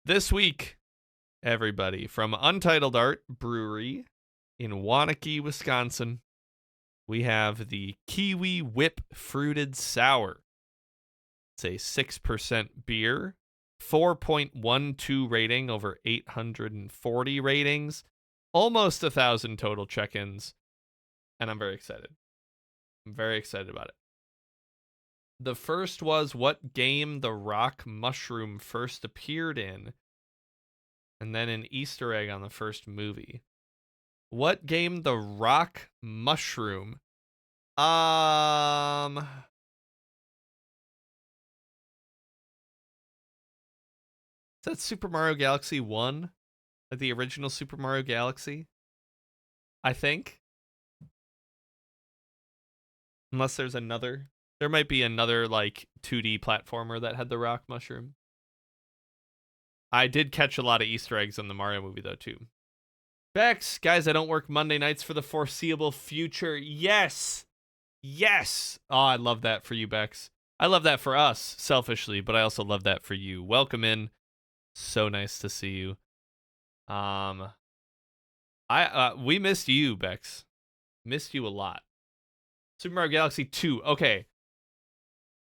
This week, everybody, from Untitled Art Brewery in Waunakee, Wisconsin, we have the Kiwi Whip Fruited Sour. It's a 6% beer, 4.12 rating over 840 ratings, almost 1,000 total check-ins, and I'm very excited. I'm very excited about it. The first was what game the rock mushroom first appeared in, and then an Easter egg on the first movie. What game the rock mushroom? Is that Super Mario Galaxy 1? Like the original Super Mario Galaxy? I think. Unless there's another. There might be another like 2D platformer that had the rock mushroom. I did catch a lot of Easter eggs in the Mario movie though too. Bex, guys, I don't work Monday nights for the foreseeable future. Yes. Yes. Oh, I love that for you, Bex. I love that for us, selfishly, but I also love that for you. Welcome in. So nice to see you. We missed you, Bex. Missed you a lot. Super Mario Galaxy 2. Okay.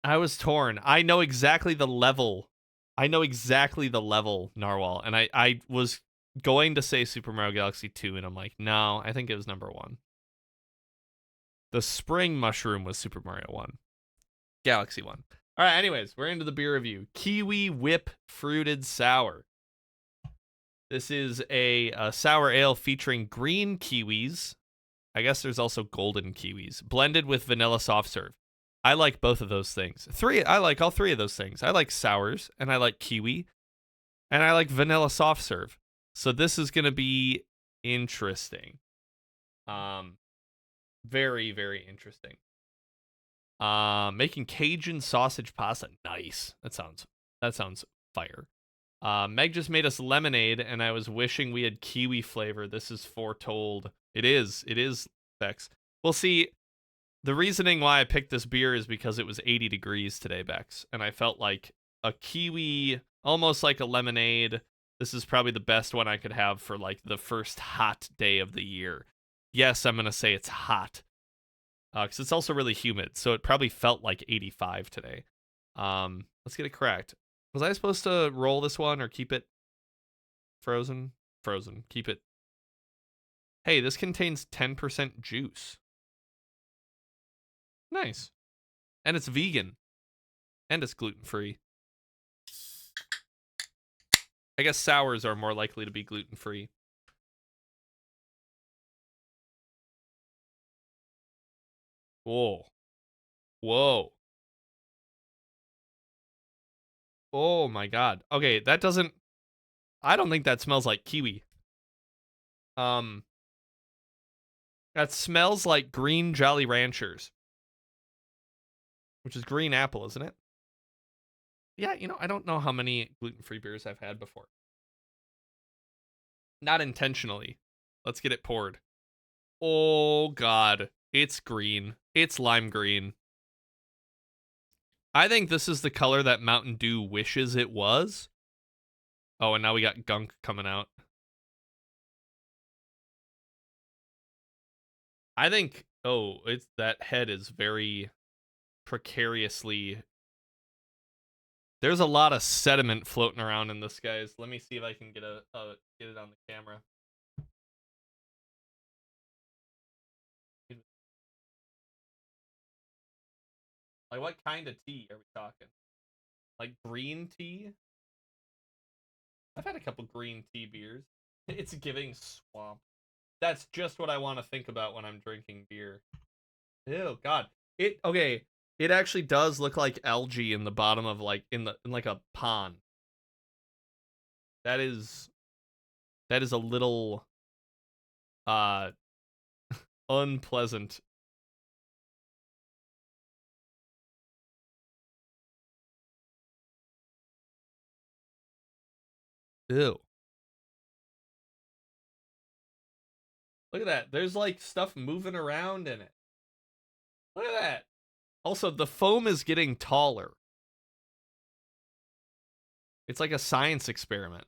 I was torn. I know exactly the level. Narwhal. And I was going to say Super Mario Galaxy 2, and I'm like, no, I think it was number 1. The spring mushroom was Super Mario 1. Galaxy 1. All right, anyways, we're into the beer review. Kiwi Whip Fruited Sour. This is a sour ale featuring green kiwis. I guess there's also golden kiwis, blended with vanilla soft serve. I like both of those things. I like all three of those things. I like sours, and I like kiwi, and I like vanilla soft serve. So this is going to be interesting. Very, very interesting. Making Cajun sausage pasta. Nice. That sounds fire. Meg just made us lemonade, and I was wishing we had kiwi flavor. This is foretold. It is, Bex. Well, see, the reasoning why I picked this beer is because it was 80 degrees today, Bex, and I felt like a kiwi, almost like a lemonade. This is probably the best one I could have for like the first hot day of the year. Yes, I'm gonna say it's hot, because it's also really humid, so it probably felt like 85 today. Let's get it correct. Was I supposed to roll this one or keep it frozen? Frozen. Keep it. Hey, this contains 10% juice. Nice. And it's vegan. And it's gluten-free. I guess sours are more likely to be gluten-free. Whoa. Whoa. Oh my god. Okay, that doesn't... I don't think that smells like kiwi. That smells like green Jolly Ranchers. Which is green apple, isn't it? Yeah, I don't know how many gluten-free beers I've had before. Not intentionally. Let's get it poured. Oh god. It's green. It's lime green. I think this is the color that Mountain Dew wishes it was. Oh, and now we got gunk coming out. I think, it's that head is very precariously. There's a lot of sediment floating around in this, guys. Let me see if I can get get it on the camera. Like, what kind of tea are we talking? Like green tea? I've had a couple green tea beers. It's giving swamp. That's just what I want to think about when I'm drinking beer. Ew, God. It actually does look like algae in the bottom of like in like a pond. That is a little uh unpleasant. Ew. Look at that. There's like stuff moving around in it. Look at that. Also, the foam is getting taller. It's like a science experiment.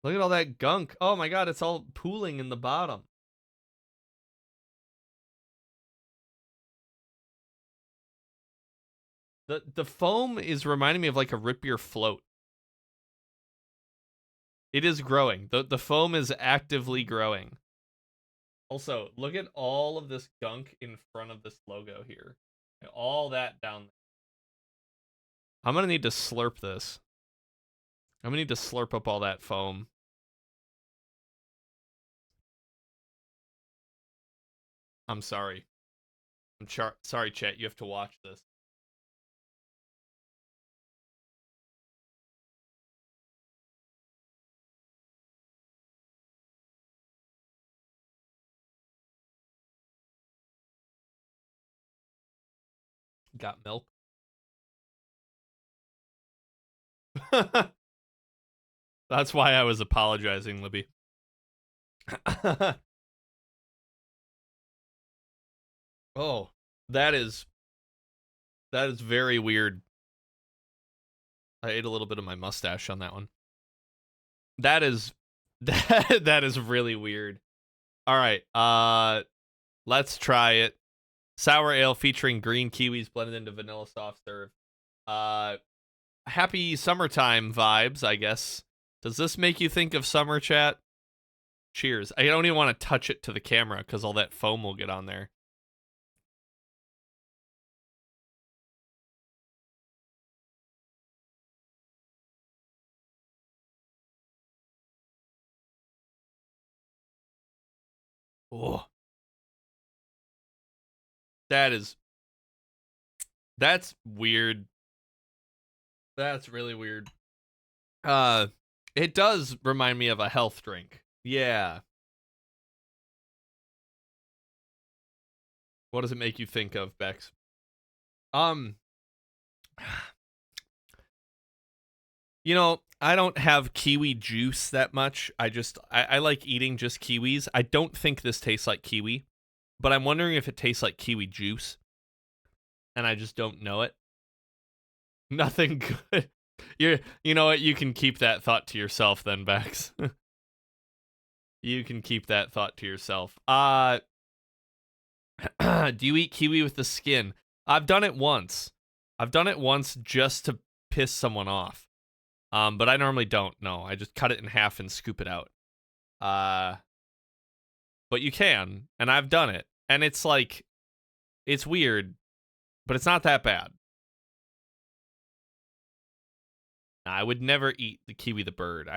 Look at all that gunk. Oh my god, it's all pooling in the bottom. The foam is reminding me of like a root beer float. It is growing. The foam is actively growing. Also, look at all of this gunk in front of this logo here. All that down there. I'm gonna need to slurp this. I'm gonna need to slurp up all that foam. I'm sorry. Sorry, chat. You have to watch this. Got milk. That's why I was apologizing, Libby. Oh, that is very weird. I ate a little bit of my mustache on that one. That is that is really weird. All right, let's try it. Sour ale featuring green kiwis blended into vanilla soft serve. Uh, happy summertime vibes, I guess. Does this make you think of summer, chat? Cheers. I don't even want to touch it to the camera because all that foam will get on there. Oh, that's weird. That's really weird. It does remind me of a health drink. Yeah. What does it make you think of, Bex? Um, I don't have kiwi juice that much. I like eating just kiwis. I don't think this tastes like kiwi, but I'm wondering if it tastes like kiwi juice, and I just don't know it. Nothing good. You know what? You can keep that thought to yourself then, Bex. You can keep that thought to yourself. Do you eat kiwi with the skin? I've done it once. I've done it once just to piss someone off. But I normally don't. No, I just cut it in half and scoop it out. But you can, and I've done it, and it's like, it's weird, but it's not that bad. I would never eat the kiwi the bird.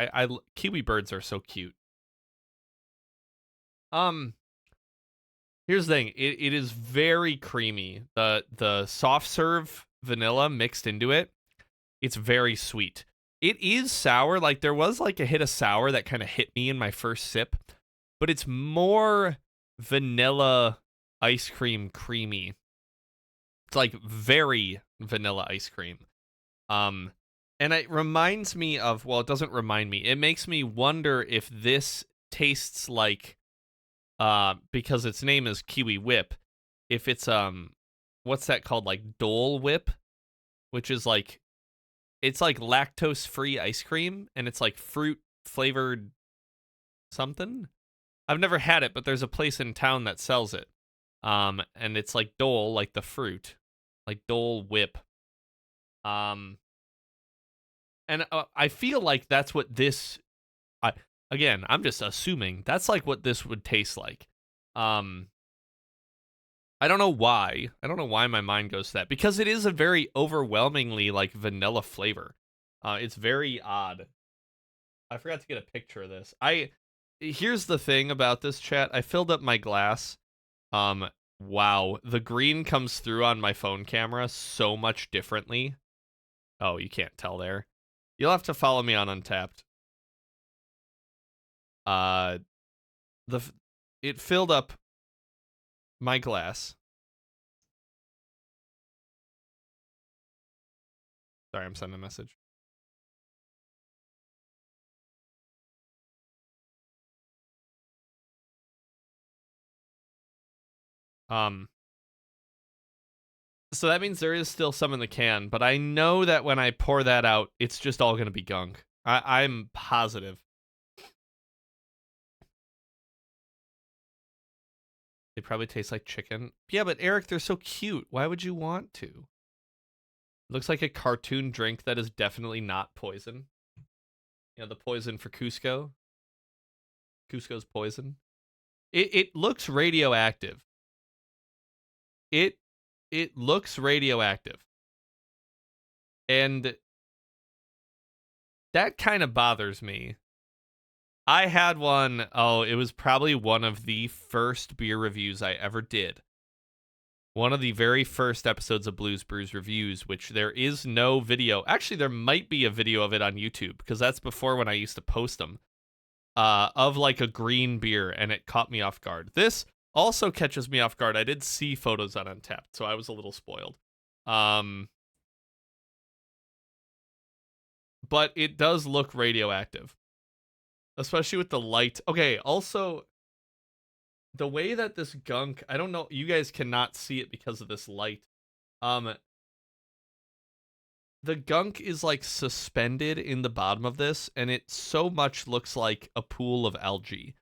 Kiwi birds are so cute. Here's the thing. It is very creamy. The soft serve vanilla mixed into it. It's very sweet. It is sour. Like there was like a hit of sour that kind of hit me in my first sip, but it's more vanilla ice cream creamy. It's like very vanilla ice cream. And it reminds me of, well, it doesn't remind me. It makes me wonder if this tastes like, because its name is Kiwi Whip, if it's what's that called, like Dole Whip, which is like, it's like lactose free ice cream and it's like fruit flavored something. I've never had it, but there's a place in town that sells it. And it's like Dole, like the fruit, like Dole Whip. And I feel like that's what this. Again, I'm just assuming that's like what this would taste like. I don't know why. I don't know why my mind goes to that, because it is a very overwhelmingly like vanilla flavor. It's very odd. I forgot to get a picture of this. Here's the thing about this, chat. I filled up my glass. Wow, the green comes through on my phone camera so much differently. Oh, you can't tell there. You'll have to follow me on Untappd. Uh, it filled up my glass. Sorry, I'm sending a message. Um, So that means there is still some in the can, but I know that when I pour that out, it's just all going to be gunk. I'm positive. They probably taste like chicken. Yeah, but Eric, they're so cute. Why would you want to? Looks like a cartoon drink that is definitely not poison. You know, the poison for Cusco. Cusco's poison. It looks radioactive. It looks radioactive. And that kind of bothers me. I had one, it was probably one of the first beer reviews I ever did. One of the very first episodes of Blues Brews Reviews, which there is no video. Actually, there might be a video of it on YouTube, because that's before when I used to post them. Of like a green beer, and it caught me off guard. This also catches me off guard. I did see photos on Untappd, so I was a little spoiled. But it does look radioactive, especially with the light. Okay, also, the way that this gunk, I don't know, you guys cannot see it because of this light. The gunk is like suspended in the bottom of this, and it so much looks like a pool of algae.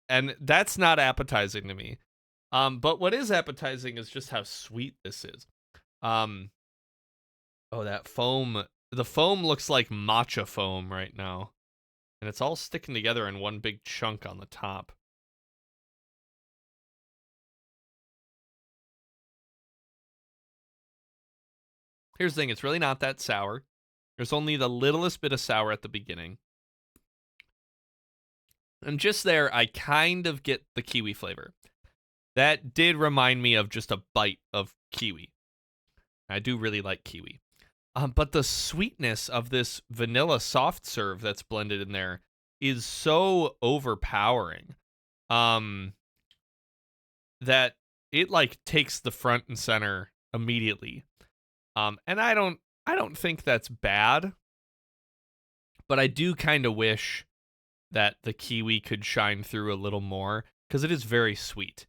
And that's not appetizing to me. But what is appetizing is just how sweet this is. Oh, that foam. The foam looks like matcha foam right now. And it's all sticking together in one big chunk on the top. Here's the thing, it's really not that sour. There's only the littlest bit of sour at the beginning. And just there, I kind of get the kiwi flavor. That did remind me of just a bite of kiwi. I do really like kiwi. But the sweetness of this vanilla soft serve that's blended in there is so overpowering. That it like takes the front and center immediately. And I don't think that's bad, but I do kind of wish that the kiwi could shine through a little more, because it is very sweet.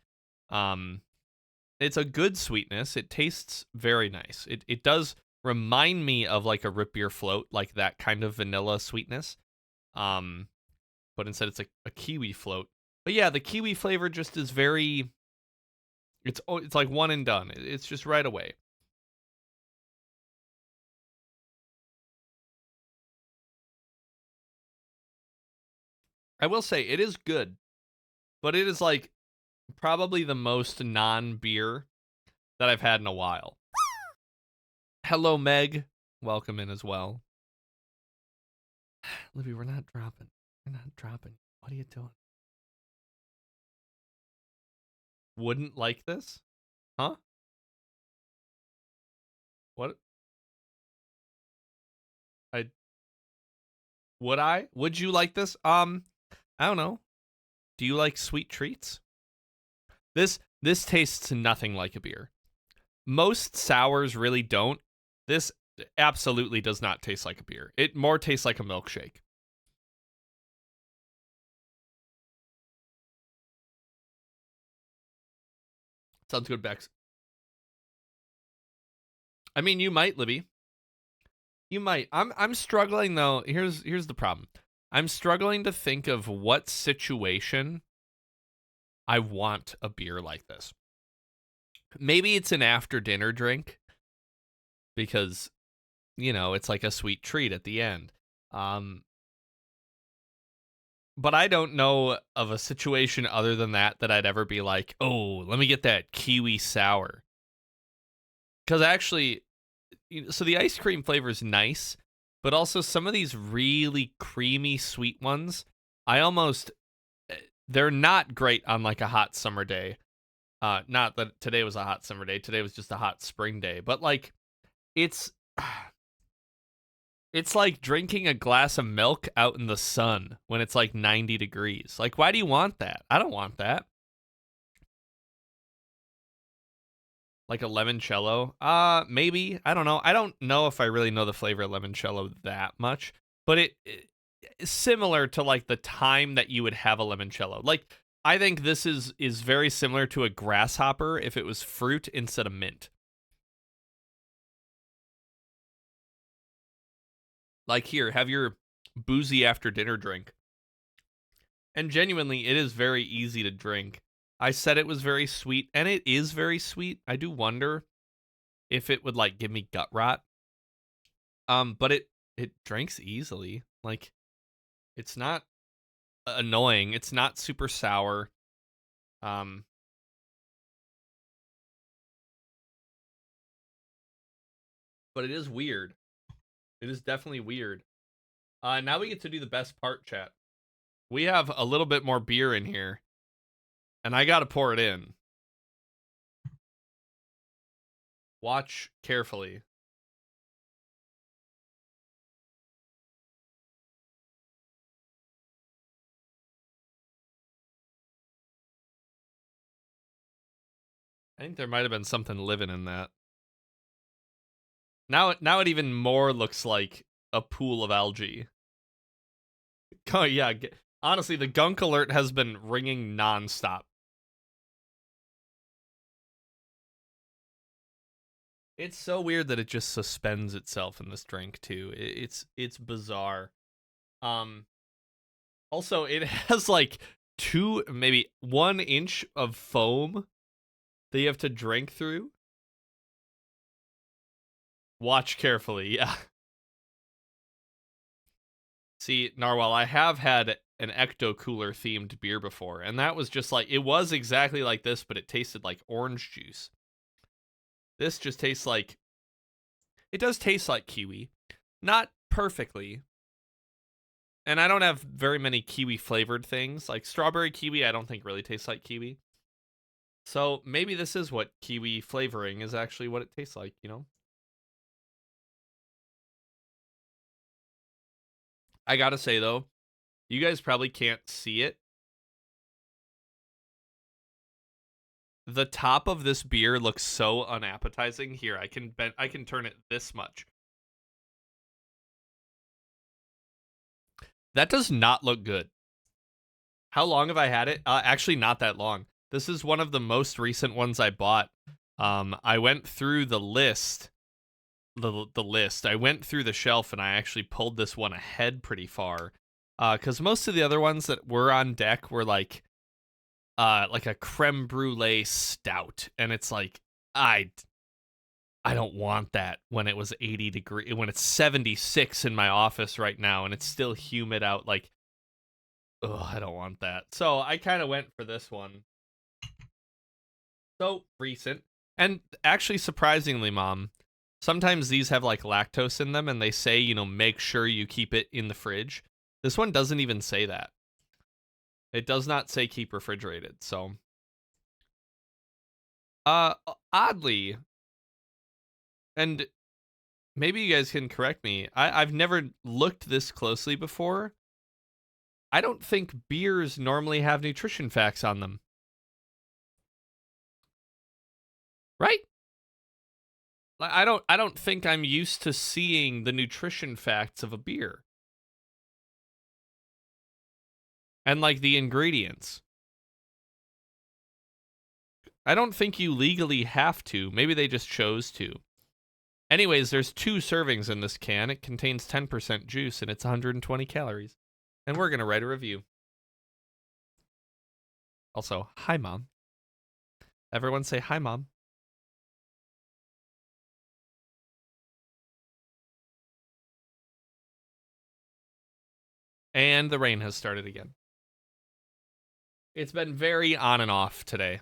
It's a good sweetness. It tastes very nice. It does remind me of like a root beer float, like that kind of vanilla sweetness. But instead it's a kiwi float. But yeah, the kiwi flavor just is very, it's like one and done. It's just right away. I will say it is good, but it is like probably the most non-beer that I've had in a while. Hello, Meg. Welcome in as well. Libby, we're not dropping. We're not dropping. What are you doing? Wouldn't like this? Huh? What? Would you like this? I don't know. Do you like sweet treats? This tastes nothing like a beer. Most sours really don't. This absolutely does not taste like a beer. It more tastes like a milkshake. Sounds good, Bex. I mean, you might, Libby. You might. I'm struggling though. Here's the problem. I'm struggling to think of what situation I want a beer like this. Maybe it's an after dinner drink, because it's like a sweet treat at the end. But I don't know of a situation other than that I'd ever be like, oh, let me get that kiwi sour. Because actually, so the ice cream flavor is nice, but also some of these really creamy sweet ones, they're not great on like a hot summer day. Not that today was a hot summer day. Today was just a hot spring day. But like, it's like drinking a glass of milk out in the sun when it's like 90 degrees. Like, why do you want that? I don't want that. Like a limoncello? Maybe. I don't know. I don't know if I really know the flavor of limoncello that much, but it is similar to like the time that you would have a limoncello. Like, I think this is very similar to a grasshopper if it was fruit instead of mint. Like here, have your boozy after dinner drink. And genuinely, it is very easy to drink. I said it was very sweet, and it is very sweet. I do wonder if it would like give me gut rot. But it drinks easily. Like it's not annoying. It's not super sour. Um, but it is weird. It is definitely weird. Now we get to do the best part, chat. We have a little bit more beer in here, and I gotta pour it in. Watch carefully. I think there might have been something living in that. Now it even more looks like a pool of algae. Oh yeah, honestly, the gunk alert has been ringing nonstop. It's so weird that it just suspends itself in this drink too. It's bizarre. Um, Also, it has like maybe 1 inch of foam that you have to drink through. Watch carefully, yeah. See, Narwhal, I have had an Ecto Cooler themed beer before, and that was just like, it was exactly like this, but it tasted like orange juice. This just tastes like, it does taste like kiwi. Not perfectly. And I don't have very many kiwi flavored things. Like strawberry kiwi, I don't think really tastes like kiwi. So maybe this is what kiwi flavoring is actually what it tastes like, you know? I gotta say though, you guys probably can't see it. The top of this beer looks so unappetizing. Here, I can turn it this much. That does not look good. How long have I had it? Actually, not that long. This is one of the most recent ones I bought. I went through the list, the list. I went through the shelf and I actually pulled this one ahead pretty far. Because most of the other ones that were on deck were like a creme brulee stout, and it's like I don't want that when it was 80 degree when it's 76 in my office right now and it's still humid out. Like, oh, I don't want that. So I kind of went for this one. So recent. And actually, surprisingly, Mom, sometimes these have like lactose in them and they say, make sure you keep it in the fridge. This one doesn't even say that. It does not say keep refrigerated. So, uh, oddly, and maybe you guys can correct me. I've never looked this closely before. I don't think beers normally have nutrition facts on them. Right? Like, I don't think I'm used to seeing the nutrition facts of a beer. And like the ingredients. I don't think you legally have to. Maybe they just chose to. Anyways, there's 2 servings in this can. It contains 10% juice and it's 120 calories. And we're going to write a review. Also, hi, Mom. Everyone say hi, Mom. And the rain has started again. It's been very on and off today.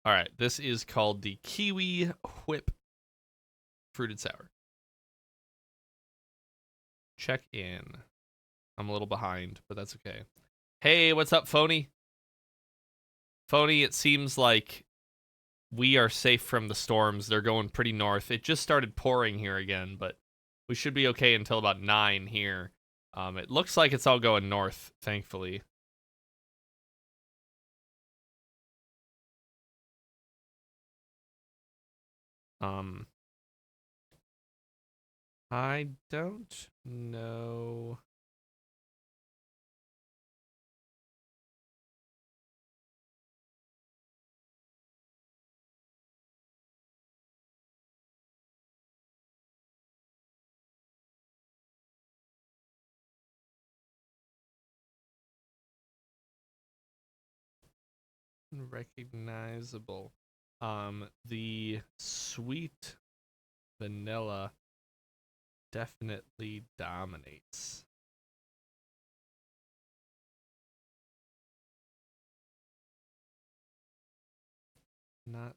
All right, this is called the Kiwi Whip Fruited Sour. Check in. I'm a little behind, but that's okay. Hey, what's up, Phony? Phony, it seems like we are safe from the storms. They're going pretty north. It just started pouring here again, but we should be okay until about 9 here. It looks like it's all going north, thankfully. Um, I don't know. Recognizable. The sweet vanilla definitely dominates. Not.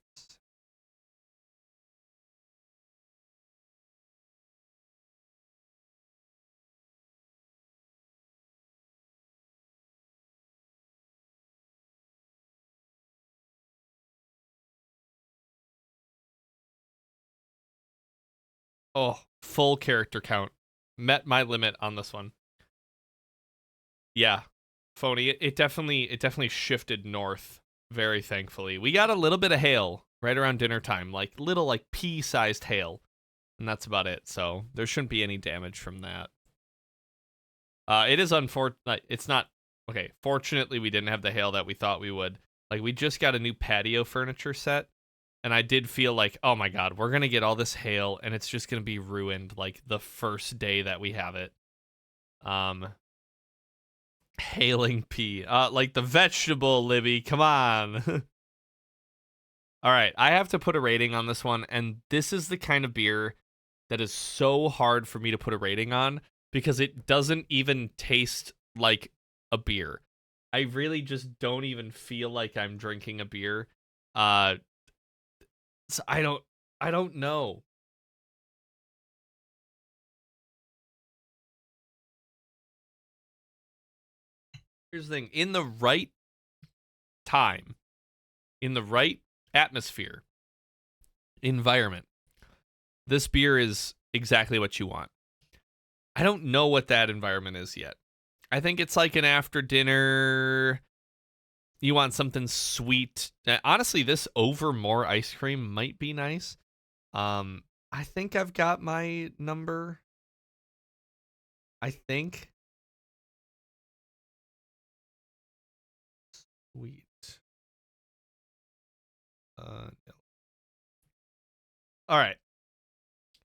Oh, full character count. Met my limit on this one. Yeah, phony. It definitely shifted north. Very thankfully, we got a little bit of hail right around dinner time, like little like pea-sized hail, and that's about it. So there shouldn't be any damage from that. It is unfortunate. It's not okay. Fortunately, we didn't have the hail that we thought we would. Like we just got a new patio furniture set, and I did feel like, oh my god, we're gonna get all this hail, and it's just gonna be ruined like the first day that we have it. Um, Hailing pea. Like the vegetable, Libby. Come on. All right, I have to put a rating on this one, and this is the kind of beer that is so hard for me to put a rating on because it doesn't even taste like a beer. I really just don't even feel like I'm drinking a beer. Uh, so I don't know. Here's the thing: in the right time, in the right atmosphere, environment, this beer is exactly what you want. I don't know what that environment is yet. I think it's like an after dinner. You want something sweet. Honestly, this over more ice cream might be nice. I think I've got my number. I think. Sweet. No. All right.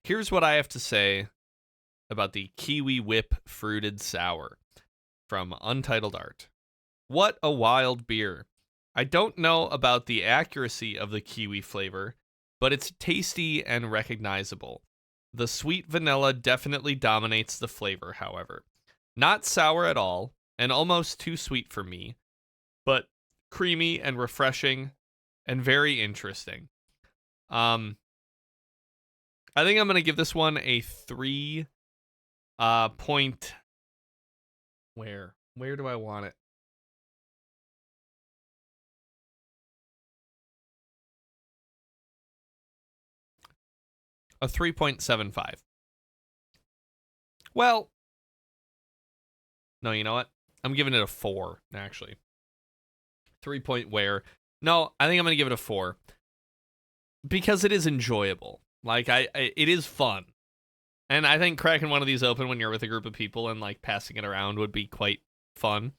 Here's what I have to say about the Kiwi Whip Fruited Sour from Untitled Art. What a wild beer. I don't know about the accuracy of the kiwi flavor, but it's tasty and recognizable. The sweet vanilla definitely dominates the flavor, however. Not sour at all, and almost too sweet for me, but creamy and refreshing and very interesting. Um, I think I'm gonna give this one a 3 point. Where do I want it? A 3.75. Well, no, you know what? I'm giving it a 4, actually. 3 point where? No, I think I'm going to give it a 4 because it is enjoyable. Like it is fun. And I think cracking one of these open when you're with a group of people and like passing it around would be quite fun.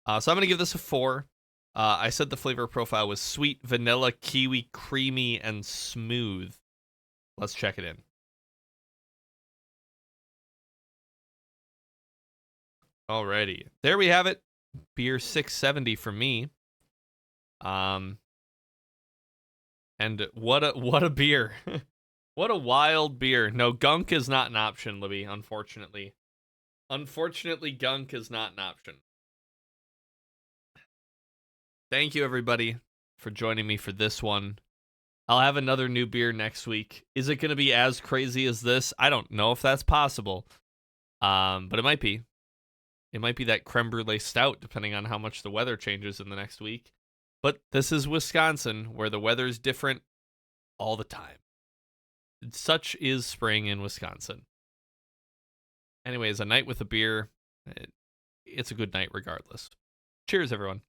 So I'm going to give this a 4. I said the flavor profile was sweet, vanilla, kiwi, creamy, and smooth. Let's check it in. Alrighty. There we have it. Beer 670 for me. Um, and what a beer. What a wild beer. No, gunk is not an option, Libby, unfortunately. Unfortunately, gunk is not an option. Thank you, everybody, for joining me for this one. I'll have another new beer next week. Is it going to be as crazy as this? I don't know if that's possible. But it might be. It might be that creme brulee stout, depending on how much the weather changes in the next week. But this is Wisconsin, where the weather's different all the time. Such is spring in Wisconsin. Anyways, a night with a beer, it's a good night regardless. Cheers, everyone.